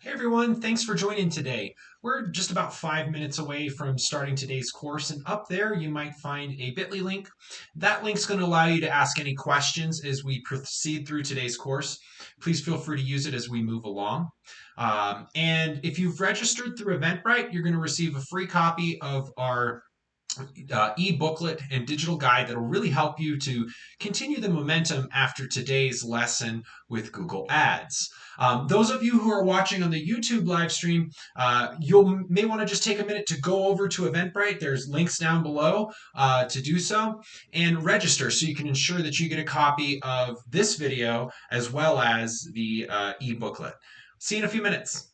Hey everyone, thanks for joining today. We're just about 5 minutes away from starting today's course, and up there you might find a bit.ly link. That link's going to allow you to ask any questions as we proceed through today's course. Please feel free to use it as we move along. And if you've registered through Eventbrite, you're going to receive a free copy of our e-booklet and digital guide that'll really help you to continue the momentum after today's lesson with Google Ads. Those of you who are watching on the YouTube live stream, you may want to just take a minute to go over to Eventbrite. There's links down below to do so and register so you can ensure that you get a copy of this video as well as the e-booklet. See you in a few minutes.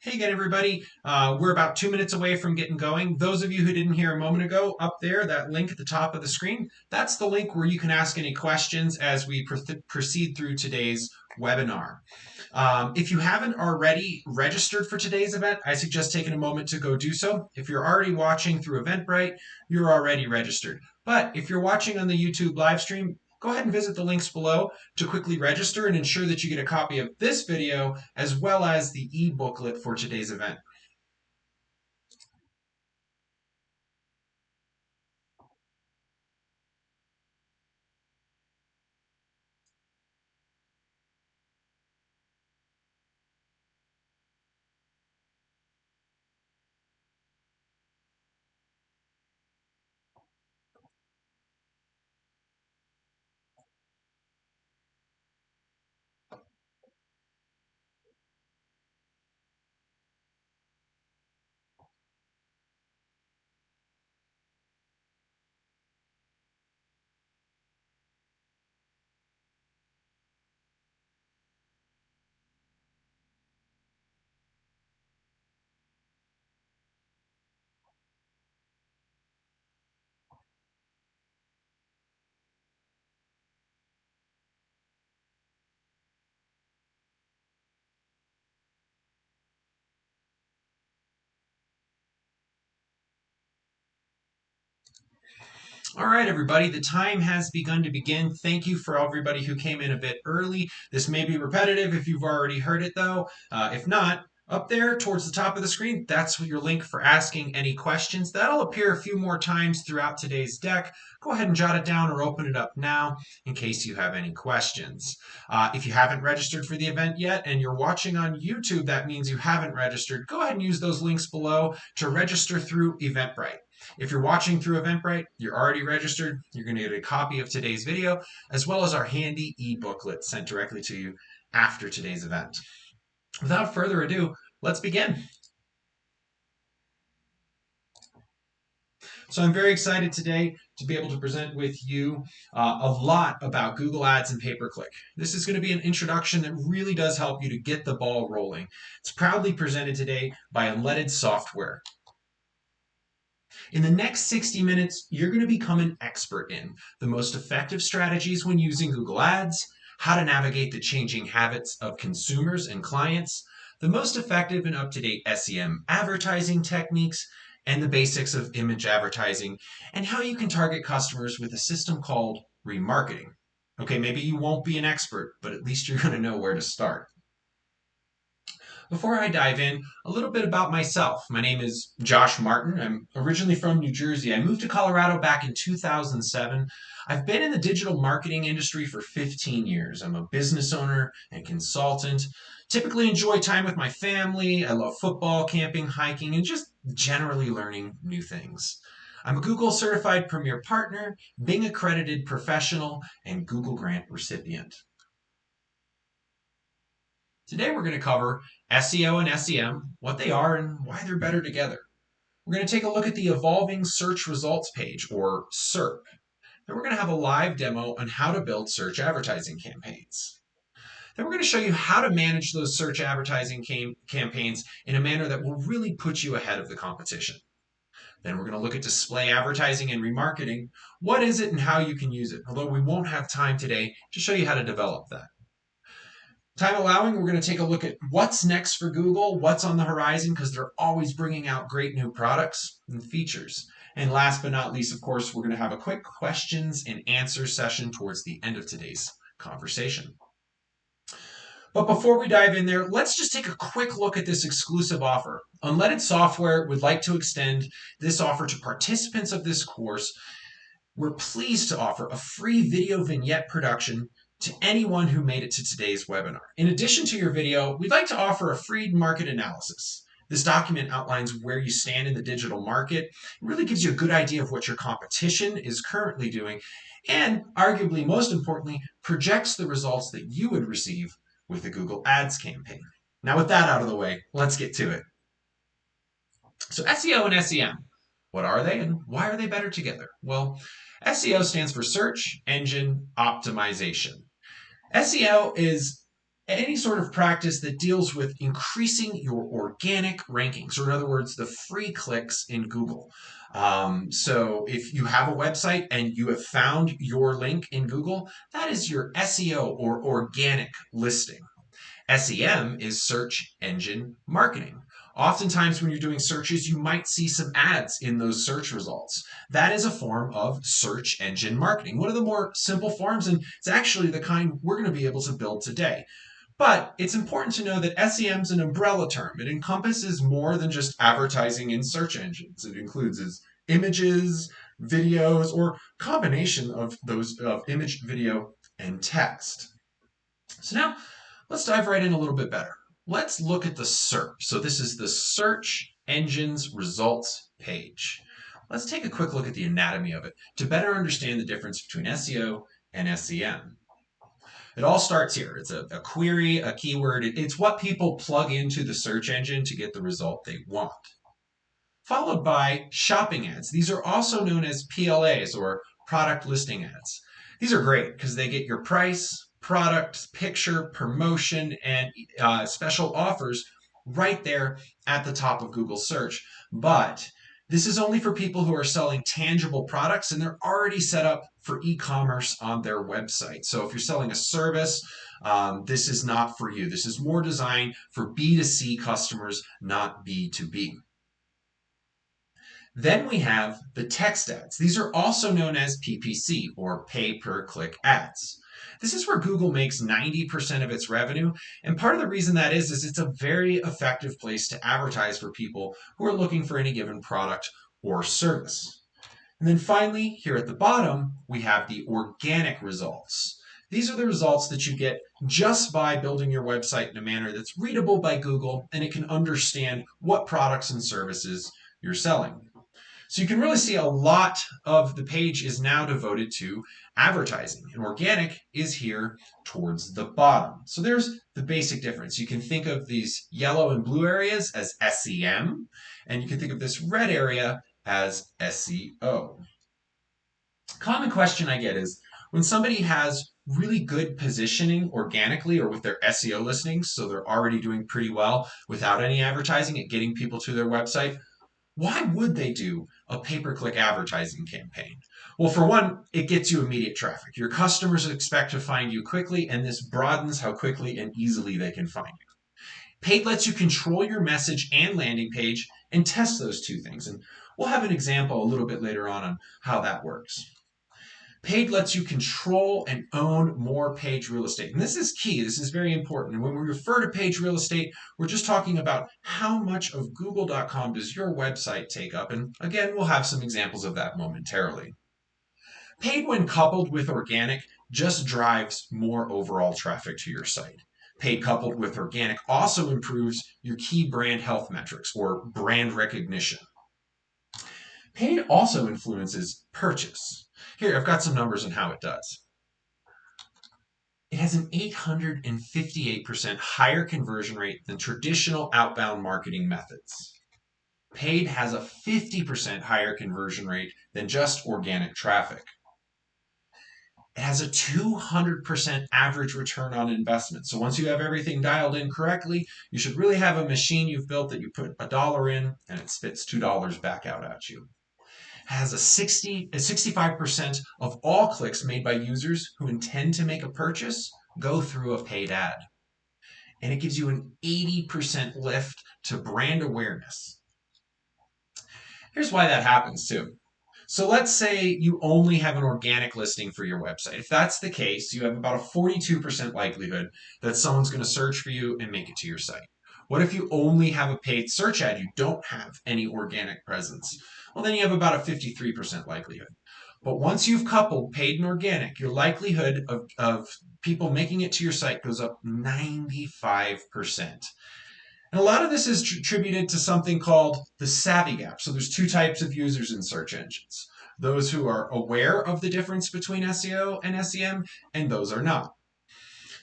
Hey again, everybody. We're about 2 minutes away from getting going. Those of you who didn't hear a moment ago, up there, that link at the top of the screen, that's the link where you can ask any questions as we proceed through today's webinar. If you haven't already registered for today's event, I suggest taking a moment to go do so. If you're already watching through Eventbrite, you're already registered. But if you're watching on the YouTube live stream, go ahead and visit the links below to quickly register and ensure that you get a copy of this video as well as the e-booklet for today's event. All right, everybody, the time has begun to begin. Thank you for everybody who came in a bit early. This may be repetitive if you've already heard it, though. If not, up there towards the top of the screen, that's your link for asking any questions. That'll appear a few more times throughout today's deck. Go ahead and jot it down or open it up now in case you have any questions. If you haven't registered for the event yet and you're watching on YouTube, that means you haven't registered. Go ahead and use those links below to register through Eventbrite. If you're watching through Eventbrite, you're already registered, you're going to get a copy of today's video, as well as our handy e-booklet sent directly to you after today's event. Without further ado, let's begin. So I'm very excited today to be able to present with you a lot about Google Ads and pay-per-click. This is going to be an introduction that really does help you to get the ball rolling. It's proudly presented today by Unleaded Software. In the next 60 minutes, you're going to become an expert in the most effective strategies when using Google Ads, how to navigate the changing habits of consumers and clients, the most effective and up-to-date SEM advertising techniques, and the basics of image advertising, and how you can target customers with a system called remarketing. Okay, maybe you won't be an expert, but at least you're going to know where to start. Before I dive in, a little bit about myself. My name is Josh Martin. I'm originally from New Jersey. I moved to Colorado back in 2007. I've been in the digital marketing industry for 15 years. I'm a business owner and consultant. Typically enjoy time with my family. I love football, camping, hiking, and just generally learning new things. I'm a Google certified premier partner, Bing accredited professional, and Google grant recipient. Today we're going to cover SEO and SEM, what they are and why they're better together. We're going to take a look at the evolving search results page, or SERP. Then we're going to have a live demo on how to build search advertising campaigns. Then we're going to show you how to manage those search advertising campaigns in a manner that will really put you ahead of the competition. Then we're going to look at display advertising and remarketing. What is it and how you can use it? Although we won't have time today to show you how to develop that. Time allowing, we're going to take a look at what's next for Google, what's on the horizon, because they're always bringing out great new products and features. And last but not least, of course, we're going to have a quick questions and answers session towards the end of today's conversation. But before we dive in there, let's just take a quick look at this exclusive offer. Unleaded Software would like to extend this offer to participants of this course. We're pleased to offer a free video vignette production to anyone who made it to today's webinar. In addition to your video, we'd like to offer a free market analysis. This document outlines where you stand in the digital market. It really gives you a good idea of what your competition is currently doing, and arguably most importantly, projects the results that you would receive with the Google Ads campaign. Now with that out of the way, let's get to it. So SEO and SEM, what are they and why are they better together? Well, SEO stands for Search Engine Optimization. SEO is any sort of practice that deals with increasing your organic rankings, or in other words, the free clicks in Google. So if you have a website and you have found your link in Google, that is your SEO or organic listing. SEM is search engine marketing. Oftentimes, when you're doing searches, you might see some ads in those search results. That is a form of search engine marketing, one of the more simple forms, and it's actually the kind we're going to be able to build today. But it's important to know that SEM is an umbrella term. It encompasses more than just advertising in search engines. It includes images, videos, or combination of those of image, video, and text. So now let's dive right in a little bit better. Let's look at the SERP. So this is the search engine's results page. Let's take a quick look at the anatomy of it to better understand the difference between SEO and SEM. It all starts here. It's a query, a keyword. It's what people plug into the search engine to get the result they want. Followed by shopping ads. These are also known as PLAs, or product listing ads. These are great because they get your price, product, picture, promotion, and special offers right there at the top of Google search. But this is only for people who are selling tangible products and they're already set up for e-commerce on their website. So if you're selling a service, this is not for you. This is more designed for B2C customers, not B2B. Then we have the text ads. These are also known as PPC, or pay per click ads. This is where Google makes 90% of its revenue. And part of the reason that is it's a very effective place to advertise for people who are looking for any given product or service. And then finally, here at the bottom, we have the organic results. These are the results that you get just by building your website in a manner that's readable by Google and it can understand what products and services you're selling. So you can really see a lot of the page is now devoted to advertising, and organic is here towards the bottom. So there's the basic difference. You can think of these yellow and blue areas as SEM, and you can think of this red area as SEO. Common question I get is when somebody has really good positioning organically or with their SEO listings, so they're already doing pretty well without any advertising at getting people to their website, why would they do a pay-per-click advertising campaign? Well, for one, it gets you immediate traffic. Your customers expect to find you quickly, and this broadens how quickly and easily they can find you. Paid lets you control your message and landing page and test those two things. And we'll have an example a little bit later on how that works. Paid lets you control and own more page real estate. And this is key. This is very important. And when we refer to page real estate, we're just talking about how much of google.com does your website take up. And again, we'll have some examples of that momentarily. Paid, when coupled with organic, just drives more overall traffic to your site. Paid coupled with organic also improves your key brand health metrics or brand recognition. Paid also influences purchase. Here, I've got some numbers on how it does. It has an 858% higher conversion rate than traditional outbound marketing methods. Paid has a 50% higher conversion rate than just organic traffic. It has a 200% average return on investment. So once you have everything dialed in correctly, you should really have a machine you've built that you put $1 in and it spits $2 back out at you. Has a 65% of all clicks made by users who intend to make a purchase go through a paid ad. And it gives you an 80% lift to brand awareness. Here's why that happens too. So let's say you only have an organic listing for your website. If that's the case, you have about a 42% likelihood that someone's going to search for you and make it to your site. What if you only have a paid search ad? You don't have any organic presence. Well, then you have about a 53% likelihood. But once you've coupled paid and organic, your likelihood of people making it to your site goes up 95%. And a lot of this is attributed to something called the savvy gap. So there's two types of users in search engines. Those who are aware of the difference between SEO and SEM, and those are not.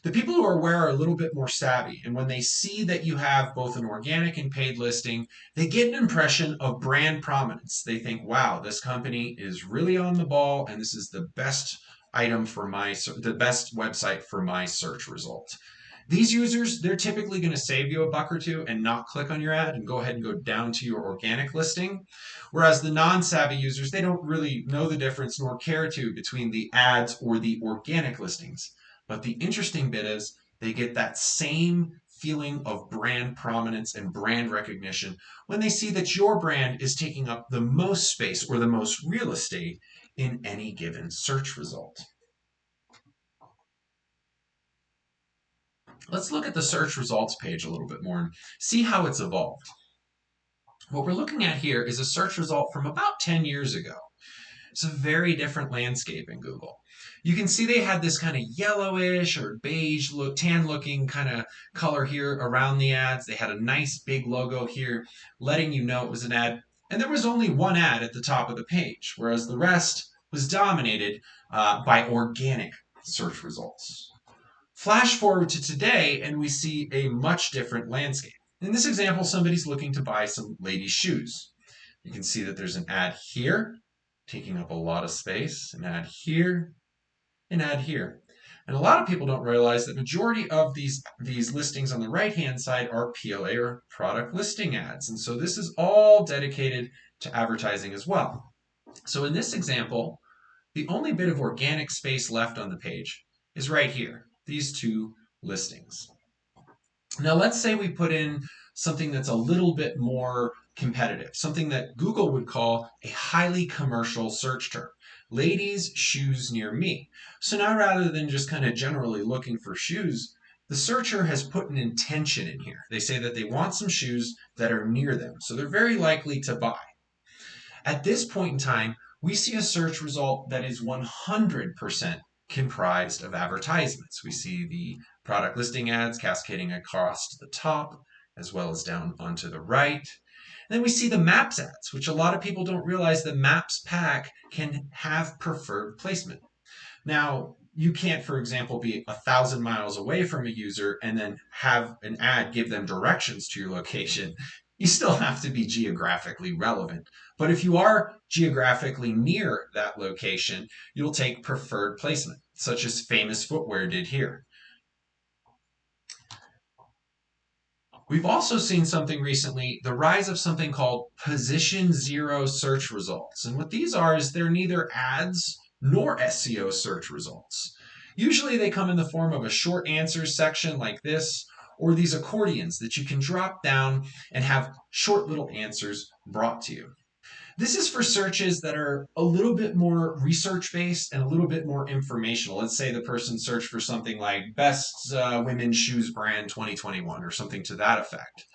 The people who are aware are a little bit more savvy, and when they see that you have both an organic and paid listing, they get an impression of brand prominence. They think, wow, this company is really on the ball, and this is the best the best website for my search results. These users, they're typically going to save you a buck or two and not click on your ad and go ahead and go down to your organic listing. Whereas the non-savvy users, they don't really know the difference nor care to between the ads or the organic listings. But the interesting bit is they get that same feeling of brand prominence and brand recognition when they see that your brand is taking up the most space or the most real estate in any given search result. Let's look at the search results page a little bit more and see how it's evolved. What we're looking at here is a search result from about 10 years ago. It's a very different landscape in Google. You can see they had this kind of yellowish or beige look, tan looking kind of color here around the ads. They had a nice big logo here letting you know it was an ad. And there was only one ad at the top of the page, whereas the rest was dominated by organic search results. Flash forward to today and we see a much different landscape. In this example, somebody's looking to buy some ladies' shoes. You can see that there's an ad here, taking up a lot of space, an ad here, an ad here. And a lot of people don't realize that majority of these listings on the right-hand side are PLA or product listing ads. And so this is all dedicated to advertising as well. So in this example, the only bit of organic space left on the page is right here, these two listings. Now let's say we put in something that's a little bit more competitive, something that Google would call a highly commercial search term. Ladies' shoes near me. So now rather than just kind of generally looking for shoes, the searcher has put an intention in here. They say that they want some shoes that are near them. So they're very likely to buy. At this point in time, we see a search result that is 100% comprised of advertisements. We see the product listing ads cascading across to the top as well as down onto the right. And then we see the maps ads, which a lot of people don't realize the maps pack can have preferred placement. Now, you can't, for example, be 1,000 miles away from a user and then have an ad give them directions to your location. You still have to be geographically relevant. But if you are geographically near that location, you'll take preferred placement, such as Famous Footwear did here. We've also seen something recently, the rise of something called position zero search results. And what these are is they're neither ads nor SEO search results. Usually they come in the form of a short answers section like this, or these accordions that you can drop down and have short little answers brought to you. This is for searches that are a little bit more research based and a little bit more informational. Let's say the person searched for something like best women's shoes brand 2021 or something to that effect.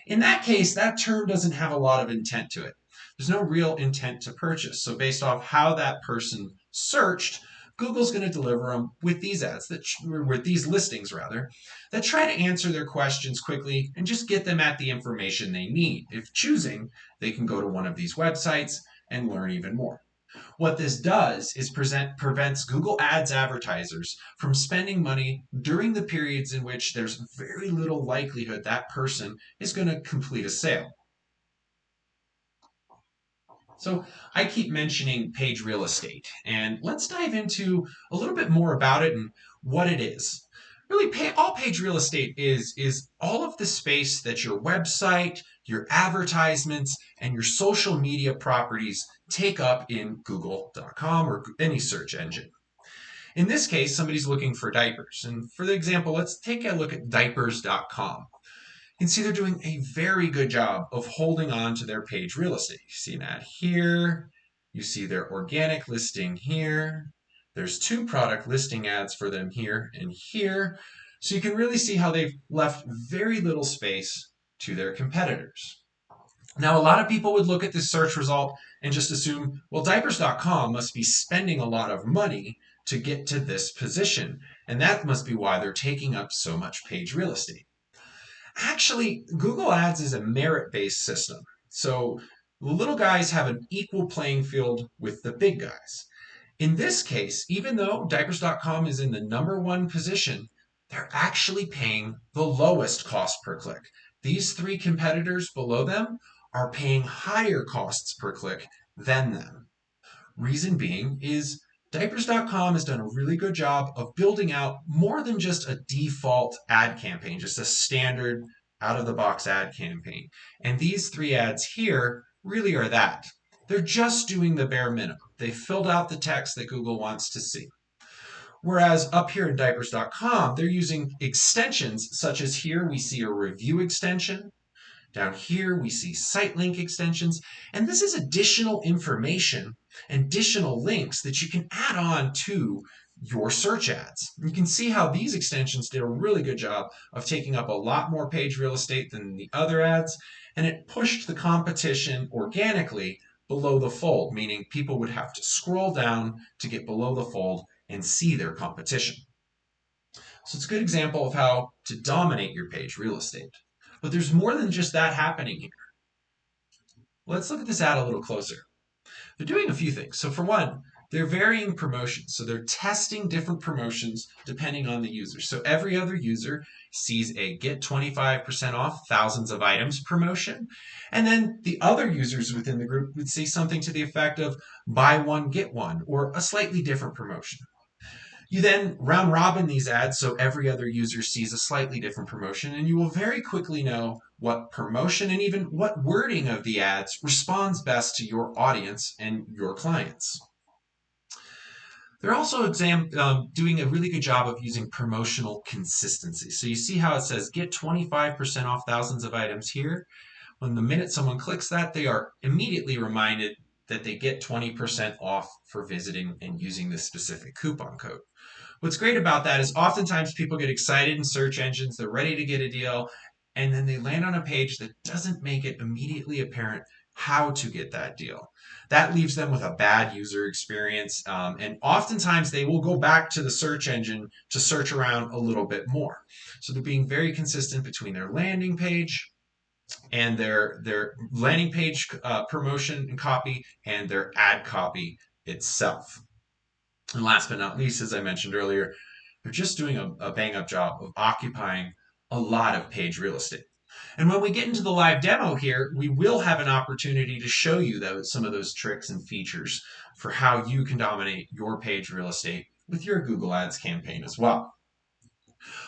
In that case, that term doesn't have a lot of intent to it. There's no real intent to purchase. So based off how that person searched, Google's going to deliver them with these ads with these listings rather, that try to answer their questions quickly and just get them at the information they need. If choosing, they can go to one of these websites and learn even more. What this does is prevents Google Ads advertisers from spending money during the periods in which there's very little likelihood that person is going to complete a sale. So I keep mentioning page real estate, and let's dive into a little bit more about it and what it is. Really, all page real estate is all of the space that your website, your advertisements, and your social media properties take up in Google.com or any search engine. In this case, somebody's looking for diapers. And for the example, let's take a look at diapers.com. You can see they're doing a very good job of holding on to their page real estate. You see an ad here, you see their organic listing here. There's two product listing ads for them here and here. So you can really see how they've left very little space to their competitors. Now, a lot of people would look at this search result and just assume, well, diapers.com must be spending a lot of money to get to this position, and that must be why they're taking up so much page real estate. Actually, Google Ads is a merit-based system. So the little guys have an equal playing field with the big guys. In this case, even though diapers.com is in the number one position, they're actually paying the lowest cost per click. These three competitors below them are paying higher costs per click than them. Reason being is diapers.com has done a really good job of building out more than just a default ad campaign, just a standard out of the box ad campaign. And these three ads here really are that. They're just doing the bare minimum. They filled out the text that Google wants to see. Whereas up here in diapers.com, they're using extensions such as here we see a review extension. Down here, we see site link extensions, and this is additional information, additional links that you can add on to your search ads. You can see how these extensions did a really good job of taking up a lot more page real estate than the other ads, and it pushed the competition organically below the fold, meaning people would have to scroll down to get below the fold and see their competition. So it's a good example of how to dominate your page real estate. But there's more than just that happening here. Let's look at this ad a little closer. They're doing a few things. So for one, they're varying promotions. So they're testing different promotions depending on the user. So every other user sees a get 25% off thousands of items promotion. And then the other users within the group would see something to the effect of buy one, get one, or a slightly different promotion. You then round robin these ads so every other user sees a slightly different promotion, and you will very quickly know what promotion and even what wording of the ads responds best to your audience and your clients. They're also doing a really good job of using promotional consistency. So you see how it says get 25% off thousands of items here. When the minute someone clicks that, they are immediately reminded that they get 20% off for visiting and using this specific coupon code. What's great about that is oftentimes people get excited in search engines, they're ready to get a deal, and then they land on a page that doesn't make it immediately apparent how to get that deal. That leaves them with a bad user experience, and oftentimes they will go back to the search engine to search around a little bit more. So they're being very consistent between their landing page and their landing page promotion and copy and their ad copy itself. And last but not least, as I mentioned earlier, they're just doing a bang up job of occupying a lot of page real estate. And when we get into the live demo here, we will have an opportunity to show you some of those tricks and features for how you can dominate your page real estate with your Google Ads campaign as well.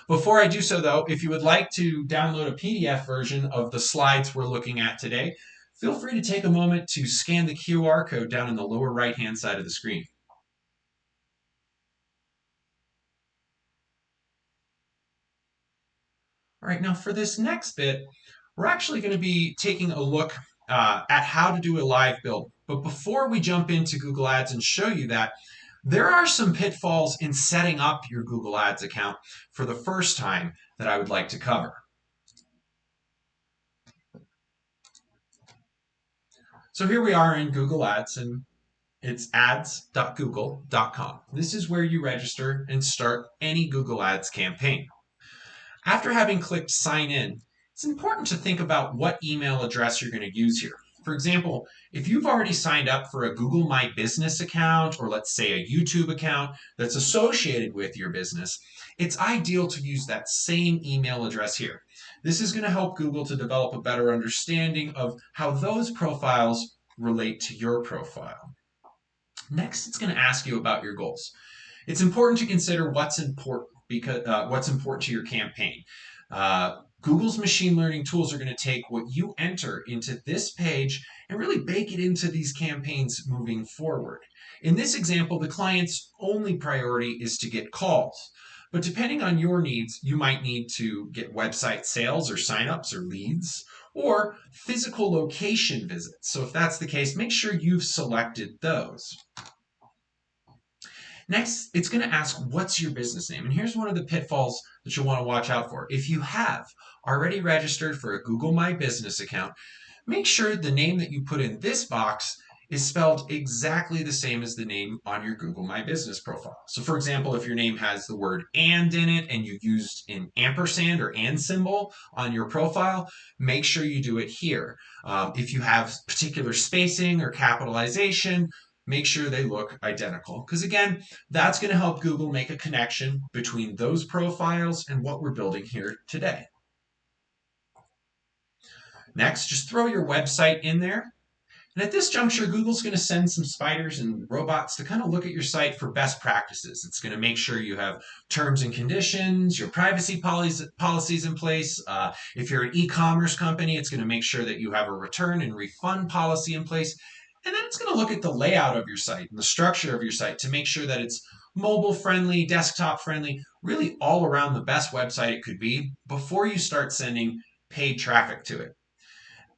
Before I do so, though, if you would like to download a PDF version of the slides we're looking at today, feel free to take a moment to scan the QR code down in the lower right-hand side of the screen. All right, now for this next bit, we're actually going to be taking a look at how to do a live build. But before we jump into Google Ads and show you that, there are some pitfalls in setting up your Google Ads account for the first time that I would like to cover. So here we are in Google Ads, and it's ads.google.com. This is where you register and start any Google Ads campaign. After having clicked sign in, it's important to think about what email address you're going to use here. For example, if you've already signed up for a Google My Business account, or let's say a YouTube account that's associated with your business, it's ideal to use that same email address here. This is going to help Google to develop a better understanding of how those profiles relate to your profile. Next, it's going to ask you about your goals. It's important to consider what's important to your campaign. Google's machine learning tools are going to take what you enter into this page and really bake it into these campaigns moving forward. In this example, the client's only priority is to get calls. But depending on your needs, you might need to get website sales or signups or leads, or physical location visits. So if that's the case, make sure you've selected those. Next, it's going to ask, what's your business name? And here's one of the pitfalls that you'll want to watch out for. If you have already registered for a Google My Business account, make sure the name that you put in this box is spelled exactly the same as the name on your Google My Business profile. So for example, if your name has the word and in it and you used an ampersand or and symbol on your profile, make sure you do it here. If you have particular spacing or capitalization, make sure they look identical. Because again, that's going to help Google make a connection between those profiles and what we're building here today. Next, just throw your website in there. And at this juncture, Google's going to send some spiders and robots to kind of look at your site for best practices. It's going to make sure you have terms and conditions, your privacy policies in place. If you're an e-commerce company, it's going to make sure that you have a return and refund policy in place. And then it's going to look at the layout of your site and the structure of your site to make sure that it's mobile friendly, desktop friendly, really all around the best website it could be before you start sending paid traffic to it.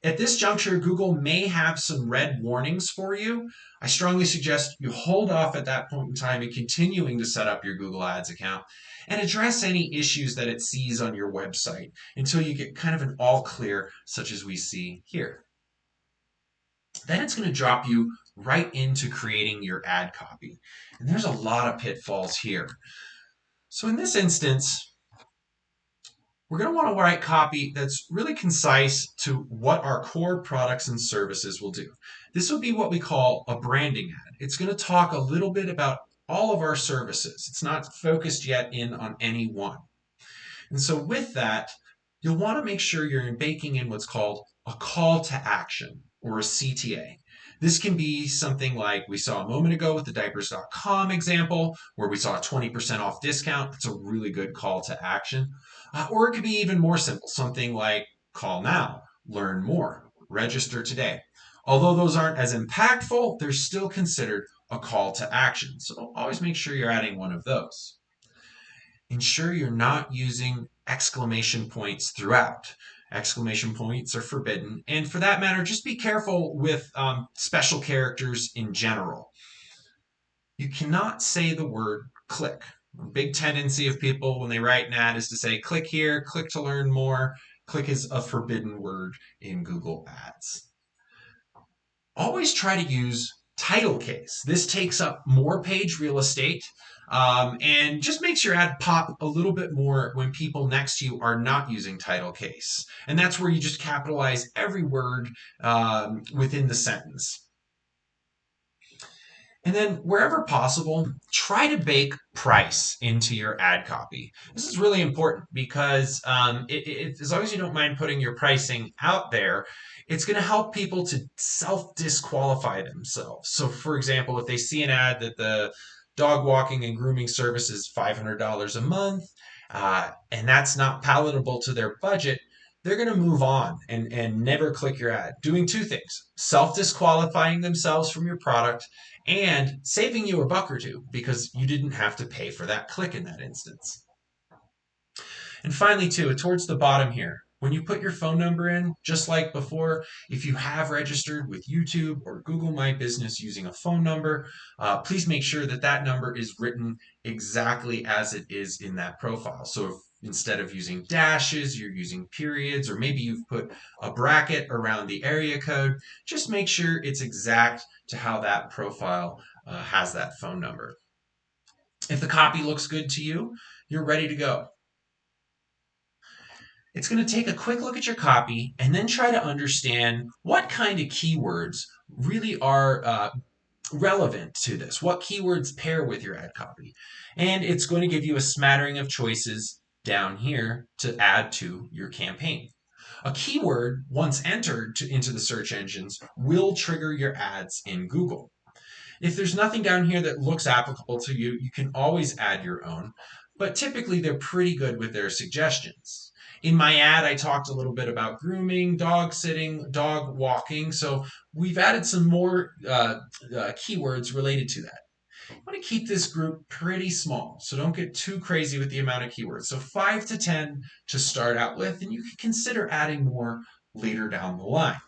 At this juncture, Google may have some red warnings for you. I strongly suggest you hold off at that point in time and continuing to set up your Google Ads account and address any issues that it sees on your website until you get kind of an all clear, such as we see here. Then it's going to drop you right into creating your ad copy. And there's a lot of pitfalls here. So in this instance, we're going to want to write copy that's really concise to what our core products and services will do. This will be what we call a branding ad. It's going to talk a little bit about all of our services. It's not focused yet in on any one. And so with that, you'll want to make sure you're baking in what's called a call to action, or a CTA. This can be something like we saw a moment ago with the diapers.com example, where we saw a 20% off discount. It's a really good call to action. Or it could be even more simple, something like call now, learn more, register today. Although those aren't as impactful, they're still considered a call to action. So always make sure you're adding one of those. Ensure you're not using exclamation points throughout. Exclamation points are forbidden. And for that matter, just be careful with special characters in general. You cannot say the word click. A big tendency of people when they write an ad is to say click here, click to learn more. Click is a forbidden word in Google Ads. Always try to use title case. This takes up more page real estate and just makes your ad pop a little bit more when people next to you are not using title case. And that's where you just capitalize every word within the sentence. And then wherever possible, try to bake price into your ad copy. This is really important because as long as you don't mind putting your pricing out there, it's going to help people to self-disqualify themselves. So for example, if they see an ad that the dog walking and grooming service is $500 a month, and that's not palatable to their budget, they're going to move on and never click your ad. Doing two things: self-disqualifying themselves from your product and saving you a buck or two because you didn't have to pay for that click in that instance. And finally, too, towards the bottom here, When you put your phone number in, just like before, if you have registered with YouTube or Google My Business using a phone number, please make sure that that number is written exactly as it is in that profile. So if instead of using dashes, you're using periods, or maybe you've put a bracket around the area code, just make sure it's exact to how that profile has that phone number. If the copy looks good to you, you're ready to go. It's going to take a quick look at your copy and then try to understand what kind of keywords really are relevant to this. What keywords pair with your ad copy? And it's going to give you a smattering of choices down here to add to your campaign. A keyword, once entered into the search engines, will trigger your ads in Google. If there's nothing down here that looks applicable to you, you can always add your own, but typically they're pretty good with their suggestions. In my ad, I talked a little bit about grooming, dog sitting, dog walking, so we've added some more keywords related to that. I want to keep this group pretty small, so don't get too crazy with the amount of keywords. So 5 to 10 to start out with, and you can consider adding more later down the line.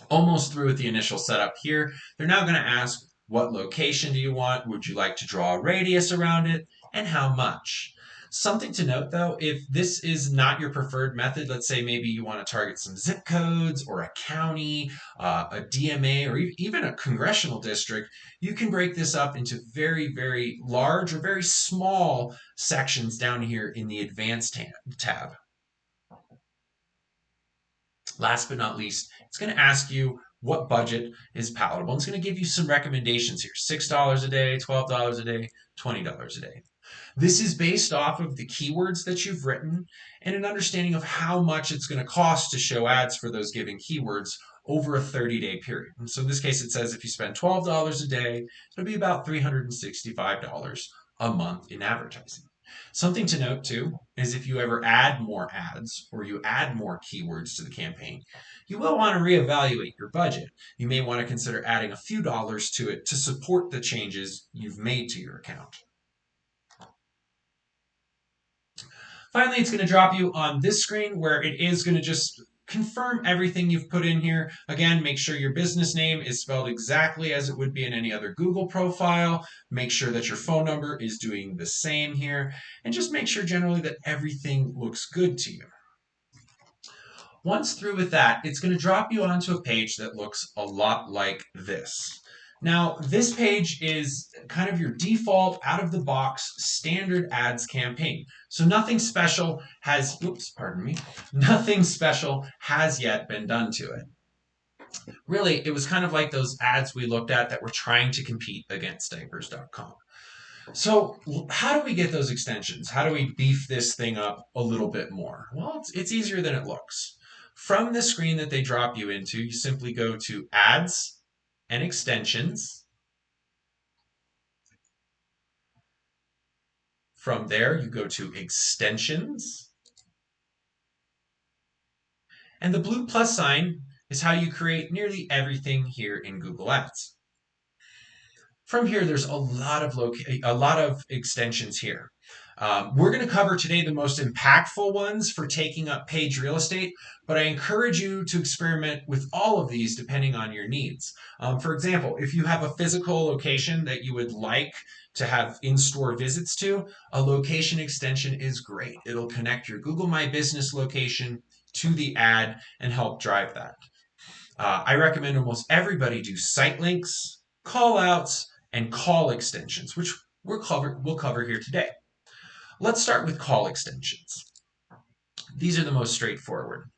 Almost through with the initial setup here. They're now going to ask, what location do you want? Would you like to draw a radius around it? And how much? Something to note though, if this is not your preferred method, let's say maybe you want to target some zip codes or a county, a DMA, or even a congressional district, you can break this up into very, very large or very small sections down here in the advanced tab. Last but not least, it's going to ask you what budget is palatable. It's going to give you some recommendations here: $6 a day, $12 a day, $20 a day. This is based off of the keywords that you've written and an understanding of how much it's going to cost to show ads for those given keywords over a 30-day period. And so in this case, it says if you spend $12 a day, it'll be about $365 a month in advertising. Something to note too is if you ever add more ads or you add more keywords to the campaign, you will want to reevaluate your budget. You may want to consider adding a few dollars to it to support the changes you've made to your account. Finally, it's going to drop you on this screen where it is going to just confirm everything you've put in here. Again, make sure your business name is spelled exactly as it would be in any other Google profile. Make sure that your phone number is doing the same here. And just make sure generally that everything looks good to you. Once through with that, it's going to drop you onto a page that looks a lot like this. Now, this page is kind of your default, out of the box, standard ads campaign. So nothing special has, nothing special has yet been done to it. Really, it was kind of like those ads we looked at that were trying to compete against diapers.com. So how do we get those extensions? How do we beef this thing up a little bit more? Well, it's easier than it looks. From the screen that they drop you into, you simply go to Ads and Extensions. From there, you go to Extensions. And the blue plus sign is how you create nearly everything here in Google Ads. From here, there's a lot of extensions here. We're going to cover today the most impactful ones for taking up page real estate, but I encourage you to experiment with all of these depending on your needs. For example, if you have a physical location that you would like to have in-store visits to, a location extension is great. It'll connect your Google My Business location to the ad and help drive that. I recommend almost everybody do site links, call outs, and call extensions, which we'll cover here today. Let's start with call extensions. These are the most straightforward.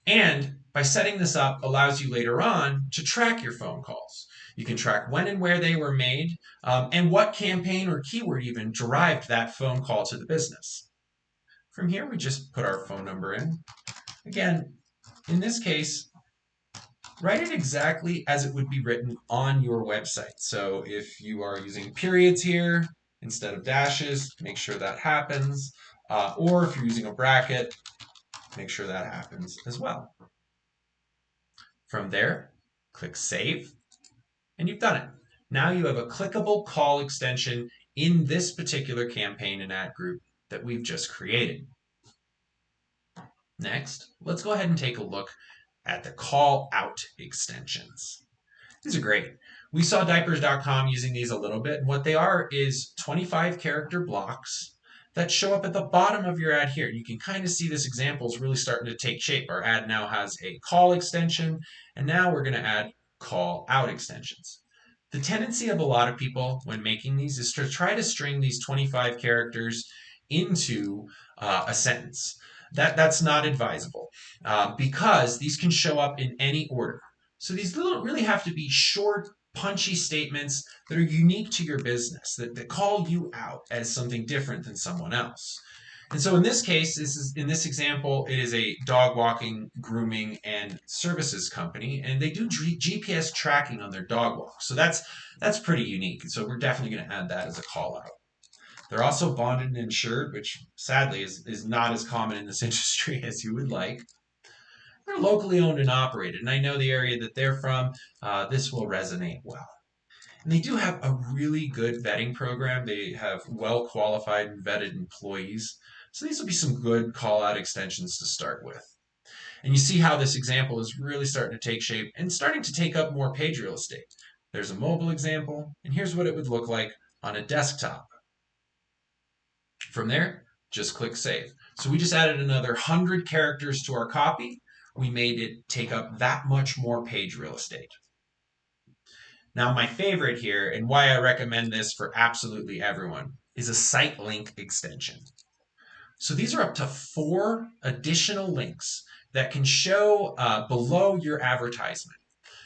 And by setting this up allows you later on to track your phone calls. You can track when and where they were made, and what campaign or keyword even derived that phone call to the business. From here, we just put our phone number in. Again, in this case, write it exactly as it would be written on your website. So if you are using periods here instead of dashes, make sure that happens. Or if you're using a bracket, make sure that happens as well. From there, click Save, and you've done it. Now you have a clickable call extension in this particular campaign and ad group that we've just created. Next, let's go ahead and take a look at the call out extensions. These are great. We saw diapers.com using these a little bit, and what they are is 25 character blocks that show up at the bottom of your ad here. You can kind of see this example is really starting to take shape. Our ad now has a call extension, and now we're going to add call out extensions. The tendency of a lot of people when making these is to try to string these 25 characters into a sentence. That's not advisable because these can show up in any order. So these really have to be short, punchy statements that are unique to your business, that call you out as something different than someone else. And so in this case, in this example, it is a dog walking, grooming, and services company, and they do GPS tracking on their dog walk. So that's pretty unique. And so we're definitely going to add that as a call out. They're also bonded and insured, which sadly is not as common in this industry as you would like. They're locally owned and operated, and I know the area that they're from. This will resonate well. And they do have a really good vetting program. They have well qualified and vetted employees. So these will be some good call out extensions to start with. And you see how this example is really starting to take shape and starting to take up more page real estate. There's a mobile example, and here's what it would look like on a desktop. From there, just click save. So we just added another 100 characters to our copy. We made it take up that much more page real estate. Now, my favorite here, and why I recommend this for absolutely everyone, is a site link extension. So these are up to 4 additional links that can show below your advertisement.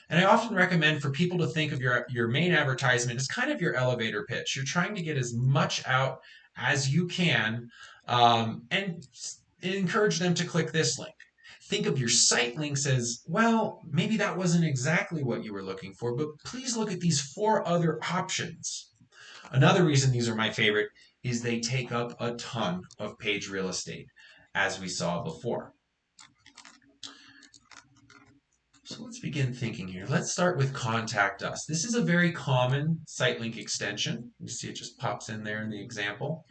And I often recommend for people to think of your main advertisement as kind of your elevator pitch. You're trying to get as much out as you can and encourage them to click this link. Think of your site links as, well, maybe that wasn't exactly what you were looking for, but please look at these 4 other options. Another reason these are my favorite is they take up a ton of page real estate, as we saw before. So let's begin thinking here. Let's start with Contact Us. This is a very common site link extension. You see it just pops in there in the example.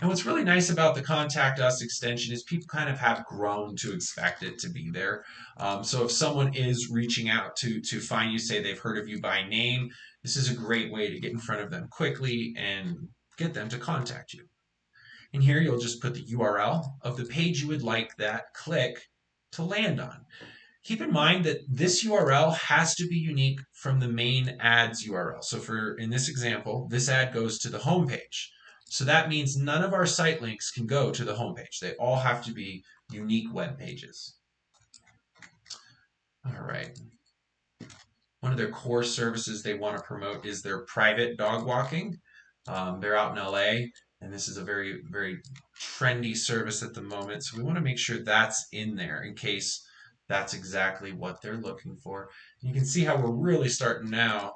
And what's really nice about the Contact Us extension is people kind of have grown to expect it to be there. So if someone is reaching out to find you, say they've heard of you by name, this is a great way to get in front of them quickly and get them to contact you. And here you'll just put the URL of the page you would like that click to land on. Keep in mind that this URL has to be unique from the main ad's URL. So in this example, this ad goes to the home page. So that means none of our site links can go to the home page. They all have to be unique web pages. All right. One of their core services they want to promote is their private dog walking. They're out in LA, and this is a very, very trendy service at the moment. So we want to make sure that's in there in case that's exactly what they're looking for. And you can see how we're really starting now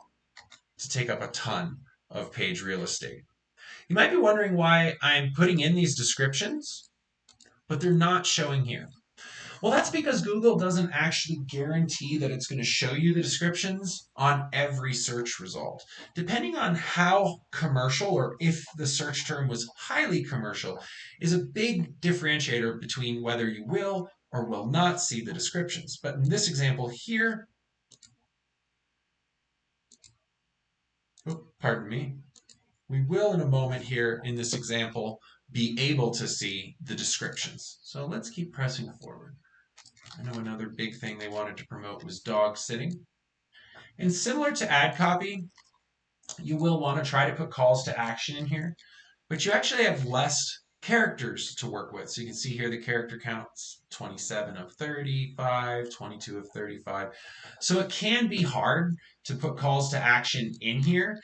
to take up a ton of page real estate. You might be wondering why I'm putting in these descriptions, but they're not showing here. Well, that's because Google doesn't actually guarantee that it's going to show you the descriptions on every search result. Depending on how commercial or if the search term was highly commercial is a big differentiator between whether you will or will not see the descriptions. But in this example here, pardon me, we will in a moment here in this example be able to see the descriptions. So let's keep pressing forward. I know another big thing they wanted to promote was dog sitting. And similar to ad copy, you will want to try to put calls to action in here, but you actually have less characters to work with. So you can see here the character counts 27 of 35, 22 of 35. So it can be hard to put calls to action in here.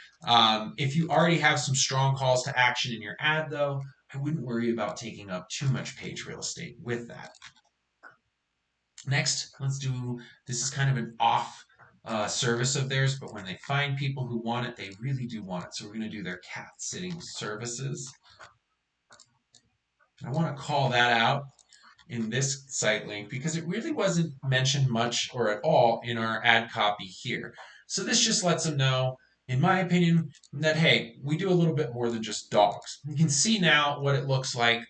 If you already have some strong calls to action in your ad though, I wouldn't worry about taking up too much page real estate with that. Next, this is kind of an off service of theirs, but when they find people who want it, they really do want it. So we're going to do their cat sitting services. I want to call that out in this site link because it really wasn't mentioned much or at all in our ad copy here. So this just lets them know, in my opinion, that, hey, we do a little bit more than just dogs. You can see now what it looks like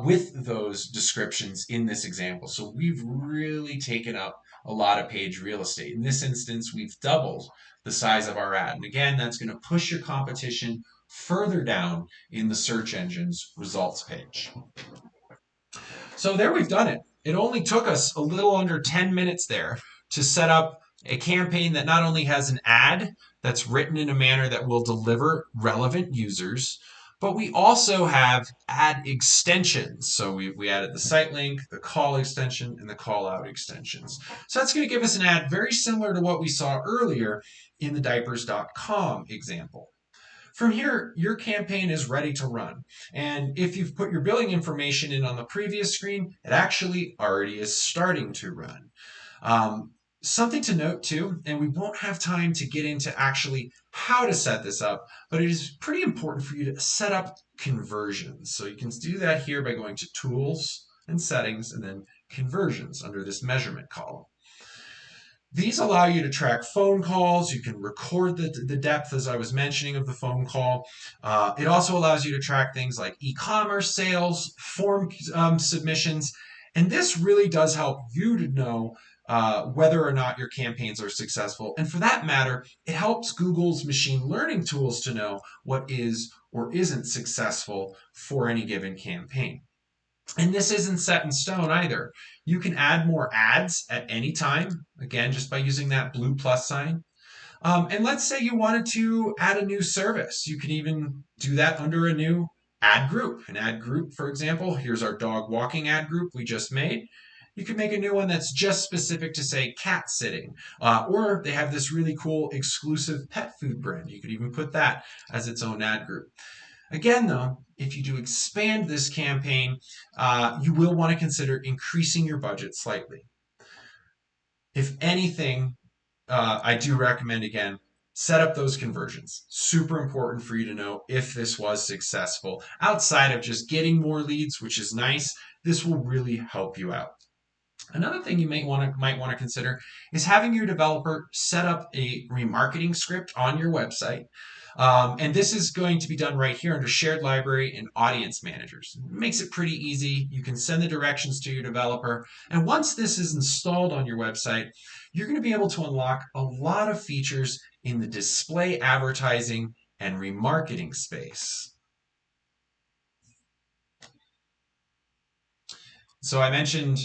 with those descriptions in this example. So we've really taken up a lot of page real estate. In this instance, we've doubled the size of our ad. And again, that's going to push your competition further down in the search engine's results page. So there we've done it. It only took us a little under 10 minutes there to set up a campaign that not only has an ad that's written in a manner that will deliver relevant users, but we also have ad extensions. So we added the site link, the call extension, and the call out extensions. So that's going to give us an ad very similar to what we saw earlier in the diapers.com example. From here, your campaign is ready to run. And if you've put your billing information in on the previous screen, it actually already is starting to run. Something to note too, and we won't have time to get into actually how to set this up, but it is pretty important for you to set up conversions. So you can do that here by going to Tools and Settings and then Conversions under this measurement column. These allow you to track phone calls. You can record the depth, as I was mentioning, of the phone call. It also allows you to track things like e-commerce sales, form submissions, and this really does help you to know whether or not your campaigns are successful. And for that matter, it helps Google's machine learning tools to know what is or isn't successful for any given campaign. And this isn't set in stone either. You can add more ads at any time, again, just by using that blue plus sign. And let's say you wanted to add a new service. You can even do that under a new ad group. An ad group, for example, here's our dog walking ad group we just made. You can make a new one that's just specific to, say, cat sitting. Or they have this really cool exclusive pet food brand. You could even put that as its own ad group. Again, though, if you do expand this campaign, you will want to consider increasing your budget slightly. If anything, I do recommend, again, set up those conversions. Super important for you to know if this was successful. Outside of just getting more leads, which is nice, this will really help you out. Another thing you might want to consider is having your developer set up a remarketing script on your website. And this is going to be done right here under Shared Library and Audience Managers. It makes it pretty easy. You can send the directions to your developer. And once this is installed on your website, you're going to be able to unlock a lot of features in the display advertising and remarketing space. So I mentioned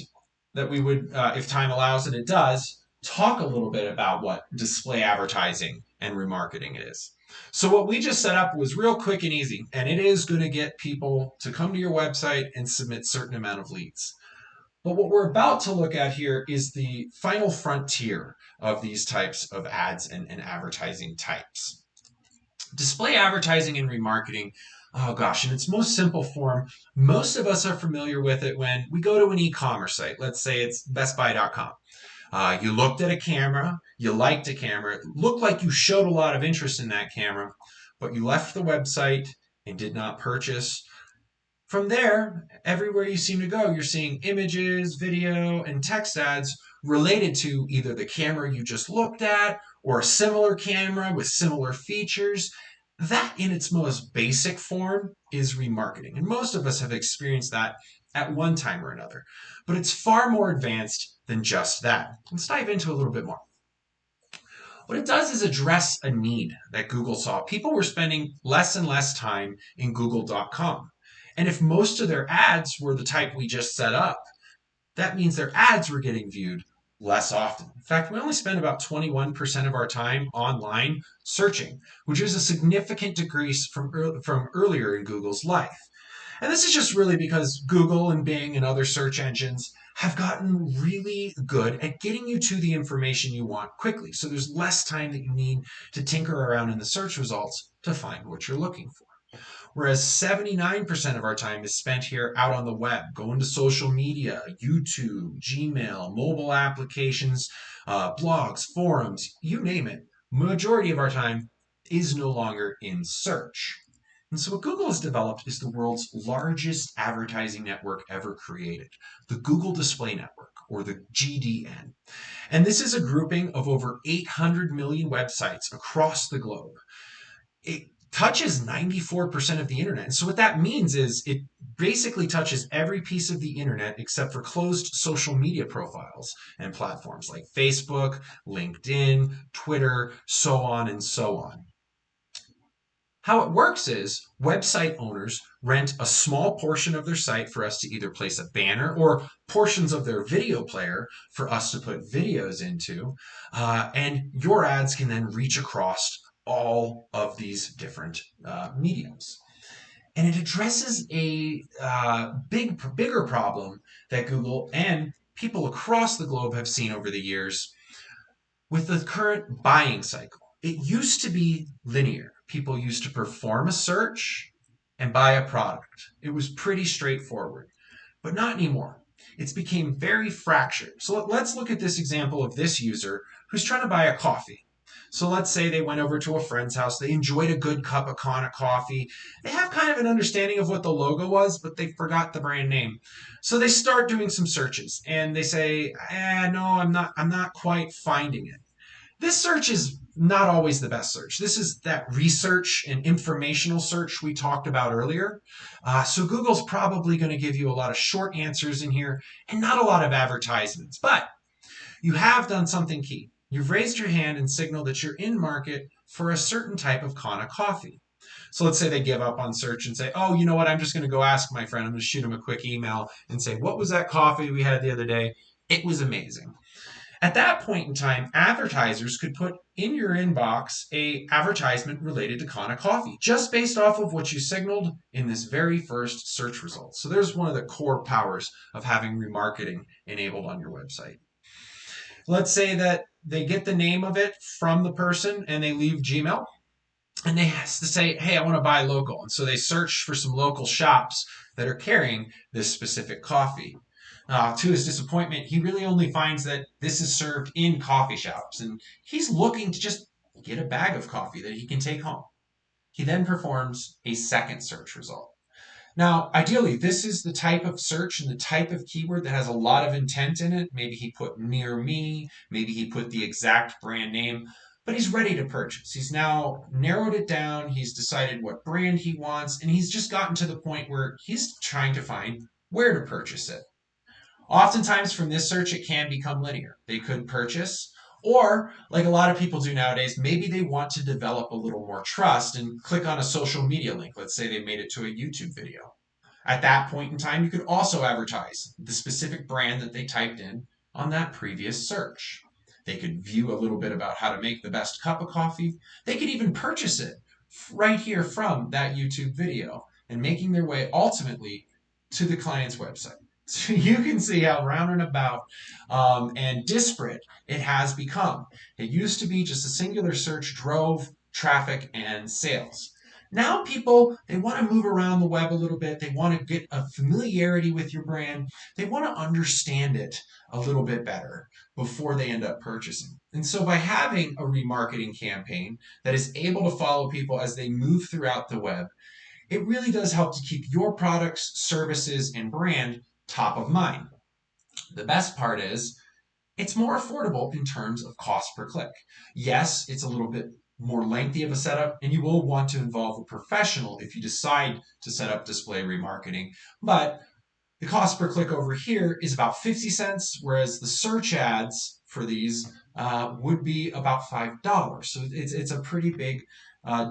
that we would, if time allows and it does, talk a little bit about what display advertising and remarketing is. So what we just set up was real quick and easy, and it is going to get people to come to your website and submit certain amount of leads. But what we're about to look at here is the final frontier of these types of ads and advertising types. Display advertising and remarketing, oh gosh, in its most simple form, most of us are familiar with it when we go to an e-commerce site. Let's say it's bestbuy.com. You looked at a camera, you liked a camera, it looked like you showed a lot of interest in that camera, but you left the website and did not purchase. From there, everywhere you seem to go, you're seeing images, video, and text ads related to either the camera you just looked at or a similar camera with similar features. That, in its most basic form, is remarketing. And most of us have experienced that at one time or another. But it's far more advanced than just that. Let's dive into a little bit more. What it does is address a need that Google saw. People were spending less and less time in Google.com. And if most of their ads were the type we just set up, that means their ads were getting viewed less often. In fact, we only spend about 21% of our time online searching, which is a significant decrease from earlier in Google's life. And this is just really because Google and Bing and other search engines have gotten really good at getting you to the information you want quickly. So there's less time that you need to tinker around in the search results to find what you're looking for. Whereas 79% of our time is spent here out on the web, going to social media, YouTube, Gmail, mobile applications, blogs, forums, you name it. Majority of our time is no longer in search. And so what Google has developed is the world's largest advertising network ever created, the Google Display Network, or the GDN. And this is a grouping of over 800 million websites across the globe. touches 94% of the internet. And so what that means is it basically touches every piece of the internet except for closed social media profiles and platforms like Facebook, LinkedIn, Twitter, so on and so on. How it works is website owners rent a small portion of their site for us to either place a banner or portions of their video player for us to put videos into. And your ads can then reach across all of these different mediums. And it addresses a bigger problem that Google and people across the globe have seen over the years with the current buying cycle. It used to be linear. People used to perform a search and buy a product. It was pretty straightforward, but not anymore. It's became very fractured. So let's look at this example of this user who's trying to buy a coffee. So let's say they went over to a friend's house. They enjoyed a good cup of Kana coffee. They have kind of an understanding of what the logo was, but they forgot the brand name. So they start doing some searches and they say, no, I'm not quite finding it. This search is not always the best search. This is that research and informational search we talked about earlier. So Google's probably going to give you a lot of short answers in here and not a lot of advertisements. But you have done something key. You've raised your hand and signaled that you're in market for a certain type of Kana coffee. So let's say they give up on search and say, oh, you know what? I'm just going to go ask my friend. I'm going to shoot him a quick email and say, what was that coffee we had the other day? It was amazing. At that point in time, advertisers could put in your inbox a advertisement related to Kana Coffee, just based off of what you signaled in this very first search result. So there's one of the core powers of having remarketing enabled on your website. Let's say that they get the name of it from the person and they leave Gmail and they have to say, hey, I want to buy local. And so they search for some local shops that are carrying this specific coffee. To his disappointment, he really only finds that this is served in coffee shops, and he's looking to just get a bag of coffee that he can take home. He then performs a second search result. Now, ideally, this is the type of search and the type of keyword that has a lot of intent in it. Maybe he put near me, maybe he put the exact brand name, but he's ready to purchase. He's now narrowed it down, he's decided what brand he wants, and he's just gotten to the point where he's trying to find where to purchase it. Oftentimes, from this search, it can become linear. They could purchase, or like a lot of people do nowadays, maybe they want to develop a little more trust and click on a social media link. Let's say they made it to a YouTube video. At that point in time, you could also advertise the specific brand that they typed in on that previous search. They could view a little bit about how to make the best cup of coffee. They could even purchase it right here from that YouTube video and making their way ultimately to the client's website. So you can see how round and about and disparate it has become. It used to be just a singular search drove traffic and sales. Now people, they want to move around the web a little bit. They want to get a familiarity with your brand. They want to understand it a little bit better before they end up purchasing. And so by having a remarketing campaign that is able to follow people as they move throughout the web, it really does help to keep your products, services, and brand top of mind. The best part is it's more affordable in terms of cost per click. Yes, it's a little bit more lengthy of a setup, and you will want to involve a professional if you decide to set up display remarketing. But the cost per click over here is about 50 cents, whereas the search ads for these would be about $5. So it's a pretty big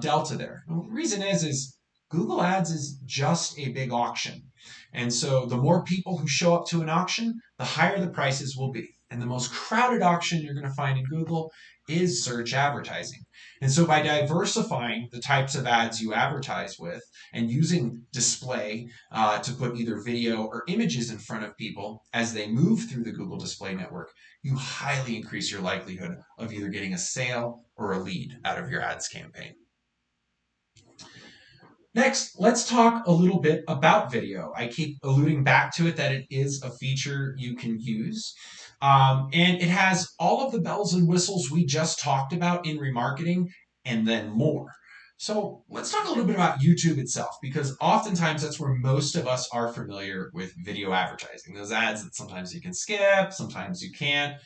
delta there. And the reason is Google Ads is just a big auction. And so the more people who show up to an auction, the higher the prices will be. And the most crowded auction you're going to find in Google is search advertising. And so by diversifying the types of ads you advertise with and using display to put either video or images in front of people as they move through the Google Display Network, you highly increase your likelihood of either getting a sale or a lead out of your ads campaign. Next, let's talk a little bit about video. I keep alluding back to it that it is a feature you can use. And it has all of the bells and whistles we just talked about in remarketing and then more. So let's talk a little bit about YouTube itself, because oftentimes that's where most of us are familiar with video advertising. Those ads that sometimes you can skip, sometimes you can't.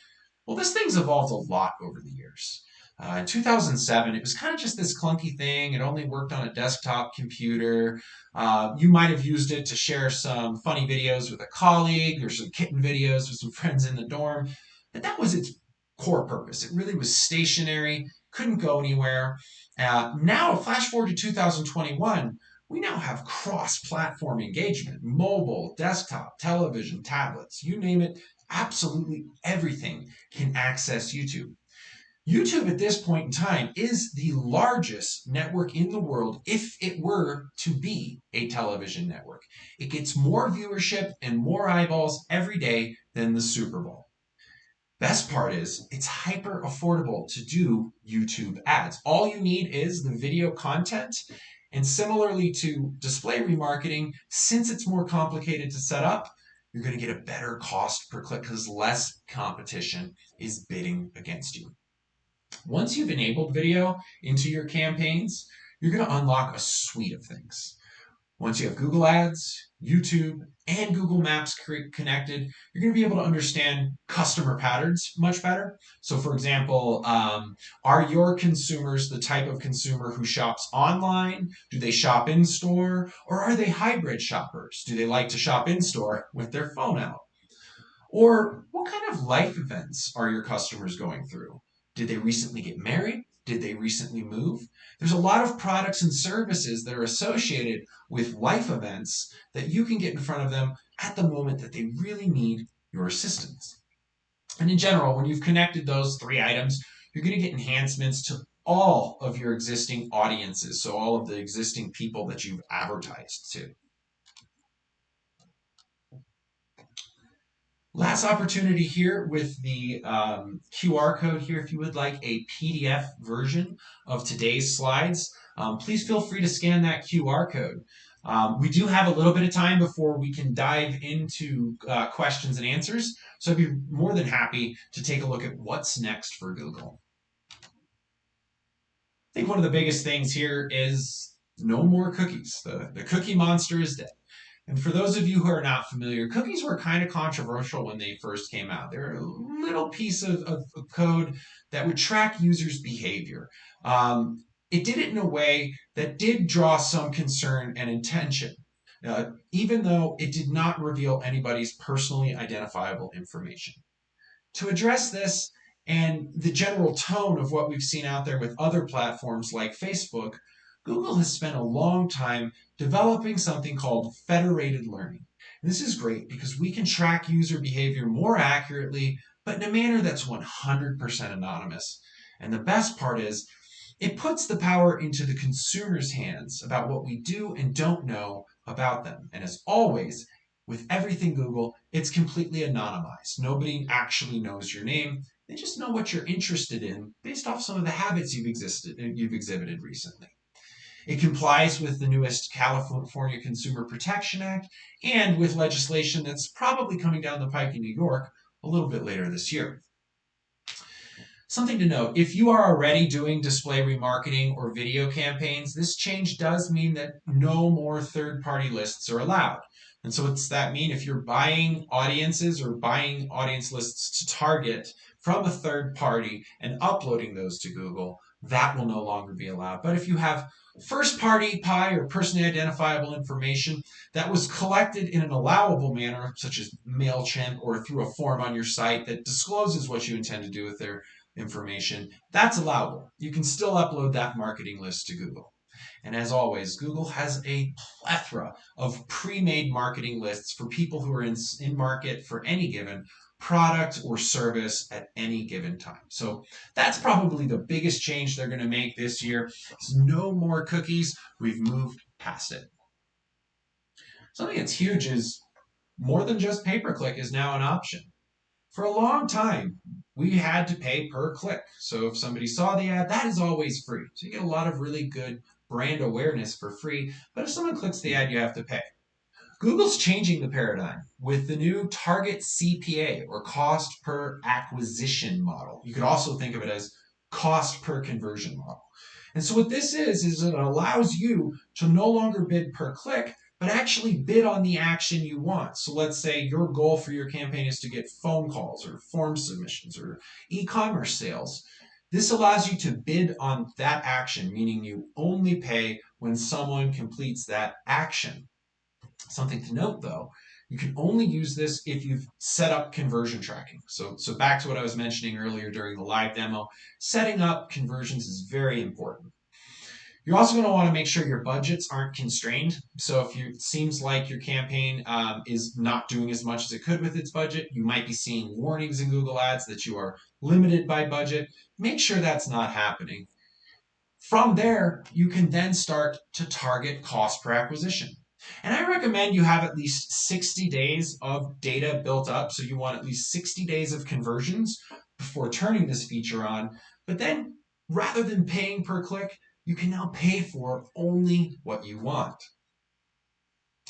Well, this thing's evolved a lot over the years. In 2007, it was kind of just this clunky thing. It only worked on a desktop computer. You might have used it to share some funny videos with a colleague or some kitten videos with some friends in the dorm, but that was its core purpose. It really was stationary, couldn't go anywhere. Now, flash forward to 2021, we now have cross-platform engagement, mobile, desktop, television, tablets, you name it, absolutely everything can access YouTube. YouTube at this point in time is the largest network in the world if it were to be a television network. It gets more viewership and more eyeballs every day than the Super Bowl. Best part is it's hyper affordable to do YouTube ads. All you need is the video content. And similarly to display remarketing, since it's more complicated to set up, you're going to get a better cost per click because less competition is bidding against you. Once you've enabled video into your campaigns, you're going to unlock a suite of things. Once you have Google Ads, YouTube, and Google Maps connected, you're going to be able to understand customer patterns much better. So, for example, are your consumers the type of consumer who shops online? Do they shop in store? Or are they hybrid shoppers? Do they like to shop in store with their phone out? Or what kind of life events are your customers going through? Did they recently get married? Did they recently move? There's a lot of products and services that are associated with life events that you can get in front of them at the moment that they really need your assistance. And in general, when you've connected those three items, you're going to get enhancements to all of your existing audiences, so all of the existing people that you've advertised to. Last opportunity here with the QR code here. If you would like a PDF version of today's slides, please feel free to scan that QR code. We do have a little bit of time before we can dive into questions and answers, so I'd be more than happy to take a look at what's next for Google. I think one of the biggest things here is no more cookies. The cookie monster is dead. And for those of you who are not familiar, cookies were kind of controversial when they first came out. They're a little piece of code that would track users' behavior. It did it in a way that did draw some concern and attention, even though it did not reveal anybody's personally identifiable information. To address this and the general tone of what we've seen out there with other platforms like Facebook, Google has spent a long time developing something called federated learning. And this is great because we can track user behavior more accurately, but in a manner that's 100% anonymous. And the best part is, it puts the power into the consumer's hands about what we do and don't know about them. And as always, with everything Google, it's completely anonymized. Nobody actually knows your name. They just know what you're interested in based off some of the habits you've exhibited recently. It complies with the newest California Consumer Protection Act and with legislation that's probably coming down the pike in New York a little bit later this year. Something to note, if you are already doing display remarketing or video campaigns, this change does mean that no more third-party lists are allowed. And so what's that mean? If you're buying audiences or buying audience lists to target from a third party and uploading those to Google, that will no longer be allowed. But if you have first-party PI or personally identifiable information that was collected in an allowable manner, such as MailChimp or through a form on your site that discloses what you intend to do with their information, that's allowable. You can still upload that marketing list to Google. And as always, Google has a plethora of pre-made marketing lists for people who are in market for any given product or service at any given time. So that's probably the biggest change they're going to make this year. It's no more cookies. We've moved past it. Something that's huge is more than just pay-per-click is now an option. For a long time, we had to pay per click. So if somebody saw the ad, that is always free. So you get a lot of really good brand awareness for free. But if someone clicks the ad, you have to pay. Google's changing the paradigm with the new target CPA or cost per acquisition model. You could also think of it as cost per conversion model. And so what this is it allows you to no longer bid per click, but actually bid on the action you want. So let's say your goal for your campaign is to get phone calls or form submissions or e-commerce sales. This allows you to bid on that action, meaning you only pay when someone completes that action. Something to note though, you can only use this if you've set up conversion tracking. So back to what I was mentioning earlier during the live demo, setting up conversions is very important. You're also going to want to make sure your budgets aren't constrained. So if it seems like your campaign is not doing as much as it could with its budget, you might be seeing warnings in Google Ads that you are limited by budget. Make sure that's not happening. From there, you can then start to target cost per acquisition. And I recommend you have at least 60 days of data built up. So you want at least 60 days of conversions before turning this feature on. But then rather than paying per click, you can now pay for only what you want.